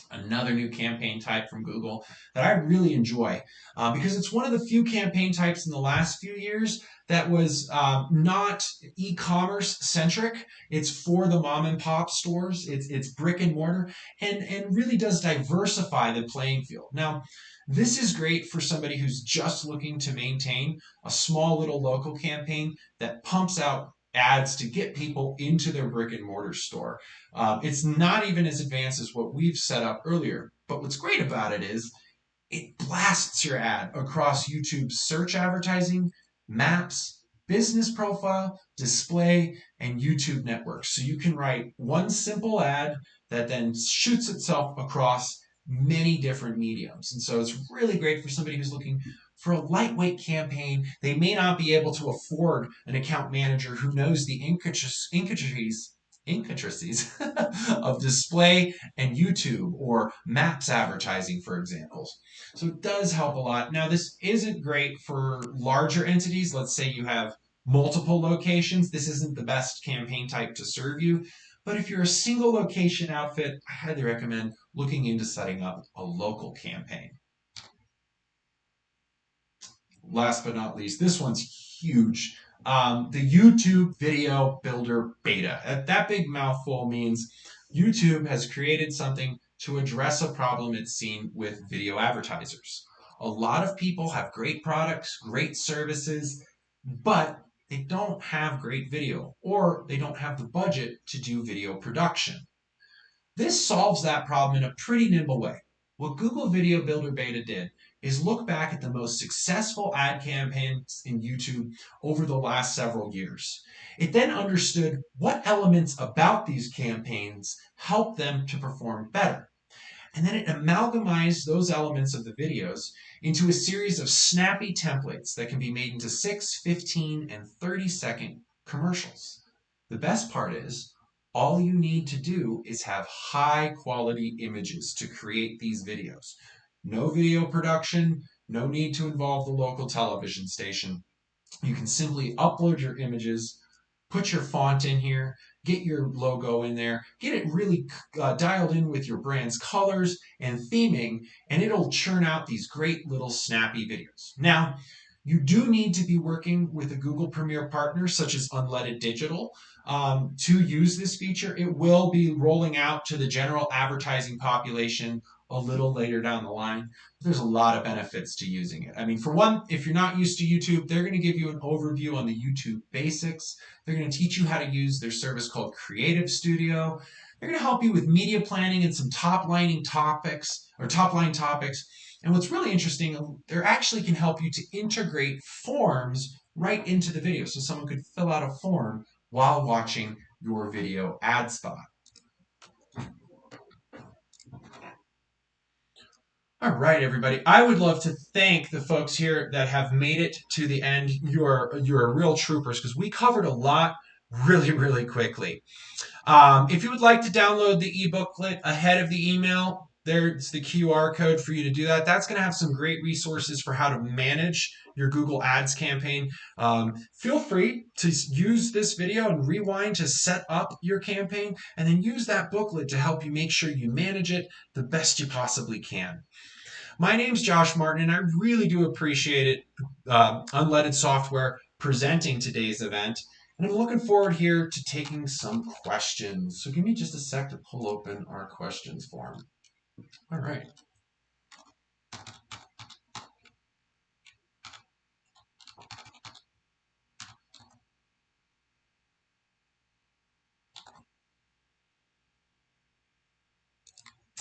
Another new campaign type from Google that I really enjoy because it's one of the few campaign types in the last few years that was not e-commerce centric. It's for the mom and pop stores. It's brick and mortar and really does diversify the playing field. Now, this is great for somebody who's just looking to maintain a small little local campaign that pumps out ads to get people into their brick and mortar store. It's not even as advanced as what we've set up earlier. But what's great about it is it blasts your ad across YouTube's search advertising, maps, business profile, display, and YouTube networks. So you can write one simple ad that then shoots itself across many different mediums. And so it's really great for somebody who's looking for a lightweight campaign. They may not be able to afford an account manager who knows the intricacies of display and YouTube or maps advertising, for example. So it does help a lot. Now, this isn't great for larger entities. Let's say you have multiple locations. This isn't the best campaign type to serve you. But if you're a single location outfit, I highly recommend looking into setting up a local campaign. Last but not least, this one's huge. The YouTube Video Builder Beta. That big mouthful means YouTube has created something to address a problem it's seen with video advertisers. A lot of people have great products, great services, but they don't have great video or they don't have the budget to do video production. This solves that problem in a pretty nimble way. What Google Video Builder Beta did is look back at the most successful ad campaigns in YouTube over the last several years. It then understood what elements about these campaigns helped them to perform better. And then it amalgamized those elements of the videos into a series of snappy templates that can be made into 6, 15, and 30-second commercials. The best part is, all you need to do is have high quality images to create these videos. No video production, no need to involve the local television station. You can simply upload your images, put your font in here, get your logo in there, get it really dialed in with your brand's colors and theming, and it'll churn out these great little snappy videos. Now, you do need to be working with a Google Premier partner such as unleaded.digital to use this feature. It will be rolling out to the general advertising population a little later down the line. There's a lot of benefits to using it. I mean, for one, if you're not used to YouTube, they're going to give you an overview on the YouTube basics. They're going to teach you how to use their service called Creative Studio. They're going to help you with media planning and some top-line topics. And what's really interesting, they actually can help you to integrate forms right into the video. So someone could fill out a form while watching your video ad spot. All right, everybody. I would love to thank the folks here that have made it to the end. You're real troopers because we covered a lot really, really quickly. If you would like to download the e-booklet ahead of the email, there's the QR code for you to do that. That's going to have some great resources for how to manage your Google Ads campaign. Feel free to use this video and rewind to set up your campaign, and then use that booklet to help you make sure you manage it the best you possibly can. My name's Josh Martin, and I really do appreciate it, Unleaded Software, presenting today's event. And I'm looking forward here to taking some questions. So give me just a sec to pull open our questions form. All right.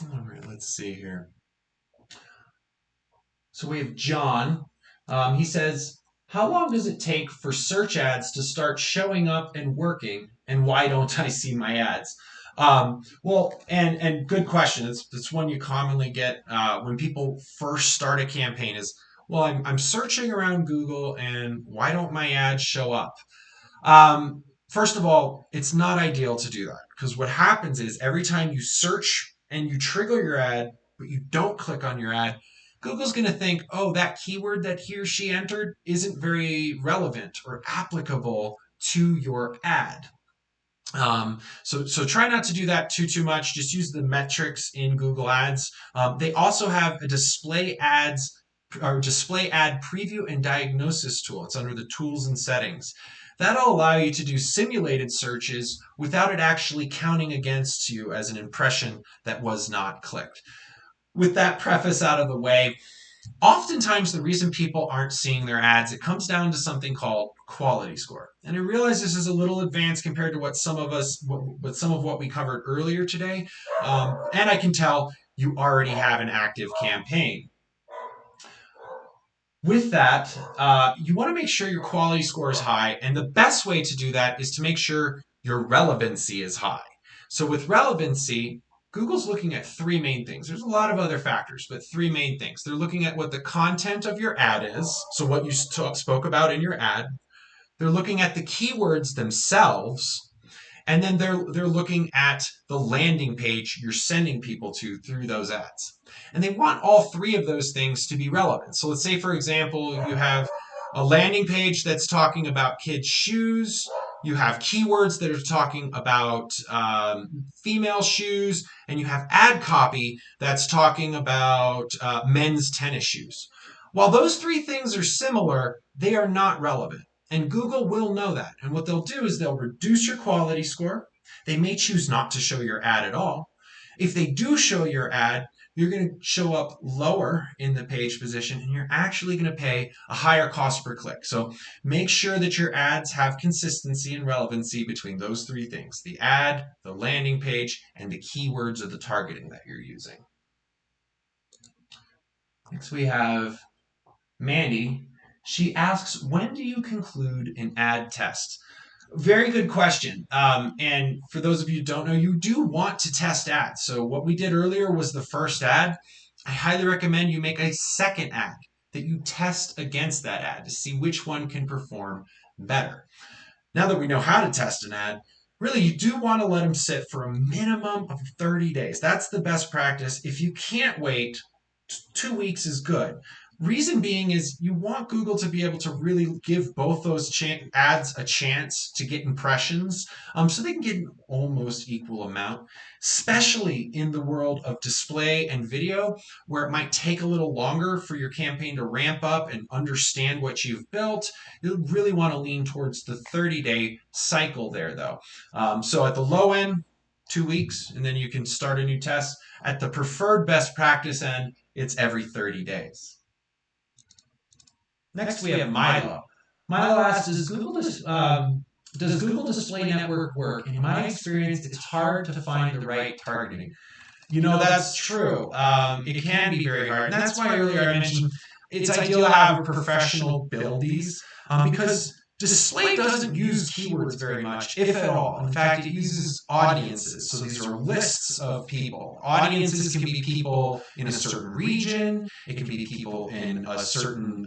All right, let's see here. So we have John. He says, how long does it take for search ads to start showing up and working? And why don't I see my ads? Well, and good question. It's one you commonly get when people first start a campaign is, well, I'm searching around Google and why don't my ads show up? First of all, it's not ideal to do that because what happens is every time you search and you trigger your ad, but you don't click on your ad, Google's going to think, oh, that keyword that he or she entered isn't very relevant or applicable to your ad. So try not to do that too much. Just use the metrics in Google Ads. They also have a display ad preview and diagnosis tool. It's under the tools and settings. That'll allow you to do simulated searches without it actually counting against you as an impression that was not clicked. With that preface out of the way, oftentimes the reason people aren't seeing their ads, it comes down to something called quality score. And I realize this is a little advanced compared to what some of what we covered earlier today. And I can tell you already have an active campaign. With that, you want to make sure your quality score is high. And the best way to do that is to make sure your relevancy is high. So with relevancy, Google's looking at three main things. There's a lot of other factors, but three main things. They're looking at what the content of your ad is, so what you spoke about in your ad. They're looking at the keywords themselves, and then they're looking at the landing page you're sending people to through those ads. And they want all three of those things to be relevant. So let's say, for example, you have a landing page that's talking about kids' shoes. You have keywords that are talking about female shoes, and you have ad copy that's talking about men's tennis shoes. While those three things are similar, they are not relevant. And Google will know that. And what they'll do is they'll reduce your quality score. They may choose not to show your ad at all. If they do show your ad, you're going to show up lower in the page position and you're actually going to pay a higher cost per click. So make sure that your ads have consistency and relevancy between those three things: the ad, the landing page, and the keywords of the targeting that you're using. Next, we have Mandy. She asks, when do you conclude an ad test? Very good question. And for those of you who don't know, you do want to test ads. So what we did earlier was the first ad. I highly recommend you make a second ad that you test against that ad to see which one can perform better. Now that we know how to test an ad, really you do want to let them sit for a minimum of 30 days. That's the best practice. If you can't wait, 2 weeks is good. Reason being is you want Google to be able to really give both those ads a chance to get impressions, so they can get an almost equal amount, especially in the world of display and video, where it might take a little longer for your campaign to ramp up and understand what you've built. You really want to lean towards the 30-day cycle there, though. So at the low end, 2 weeks, and then you can start a new test. At the preferred best practice end, it's every 30 days. Next, we have Milo. Milo asks, does Google Display Network work? In my experience, it's hard to find the right targeting. You know, that's true. It can be very hard. And that's why earlier I mentioned it's ideal to have a professional build these because display doesn't use keywords very much, if at all. In fact, it uses audiences. So these are lists of people. Audiences can be people in a certain region. It can be people in a certain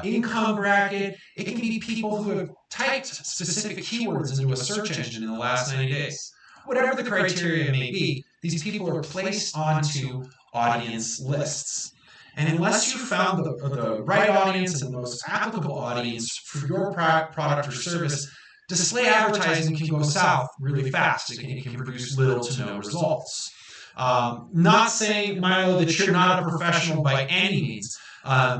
income bracket. It can be people who have typed specific keywords into a search engine in the last 90 days. Whatever the criteria may be, these people are placed onto audience lists. And unless you found the right audience and the most applicable audience for your product or service, display advertising can go south really fast. It can produce little to no results. Not saying, Milo, that you're not a professional by any means.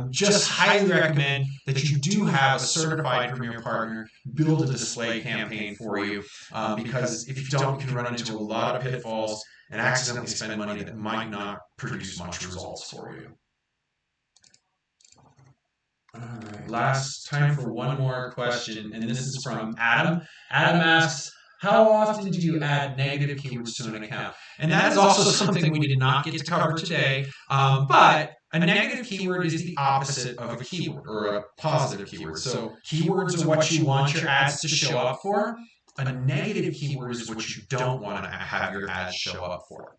Just highly recommend that you do have a certified Premier partner build a display campaign for you, because if you don't, you can run into a lot of pitfalls and accidentally spend money that might not produce much results for you. All right, last time for one more question, and this is from Adam. Adam asks, How often do you add negative keywords to an account? And that is also something we did not get to cover today. But a negative keyword is the opposite of a keyword or a positive keyword. So keywords are what you want your ads to show up for. A negative keyword is what you don't want to have your ads show up for.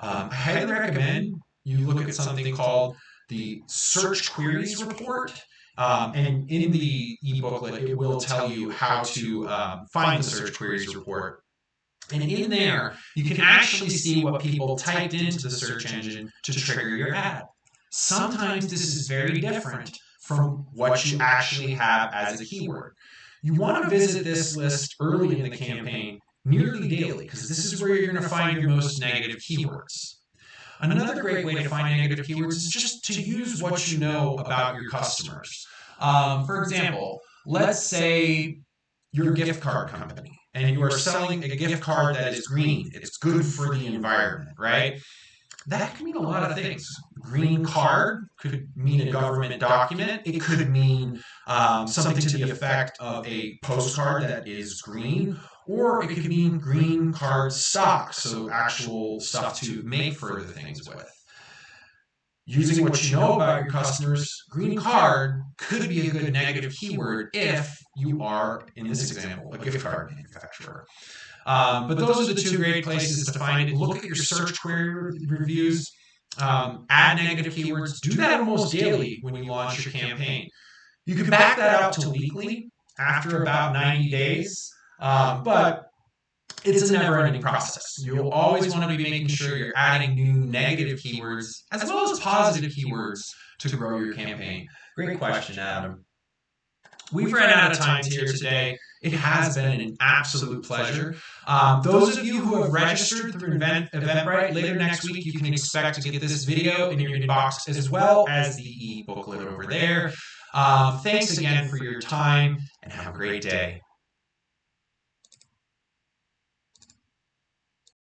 I highly recommend you look at something called the Search Queries Report. And in the e-booklet, it will tell you how to find the Search Queries Report. And in there, you can actually see what people typed into the search engine to trigger your ad. Sometimes this is very different from what you actually have as a keyword. You want to visit this list early in the campaign, nearly daily, because this is where you're going to find your most negative keywords. Another great way to find negative keywords is just to use what you know about your customers. For example, let's say you're a gift card company and you are selling a gift card that is green. It's good for the environment, right? That can mean a lot of things. Green card could mean a government document. It could mean something to the effect of a postcard that is green, or it could mean green card stock, so actual stuff to make further things with. Using what you know about your customers, green card could be a good negative keyword if you are, in this example, a gift card manufacturer. But those are the two great places to find it. Look at your search query reviews, add negative keywords. Do that almost daily when you launch your campaign. You can back that out to weekly after about 90 days, but it's a never-ending process. You'll always want to be making sure you're adding new negative keywords as well as positive keywords to grow your campaign. Great question, Adam. We've ran out of time here today. It has been an absolute pleasure. Those of you who have registered through Eventbrite, later next week, you can expect to get this video in your inbox as well as the e-booklet over there. Thanks again for your time and have a great day.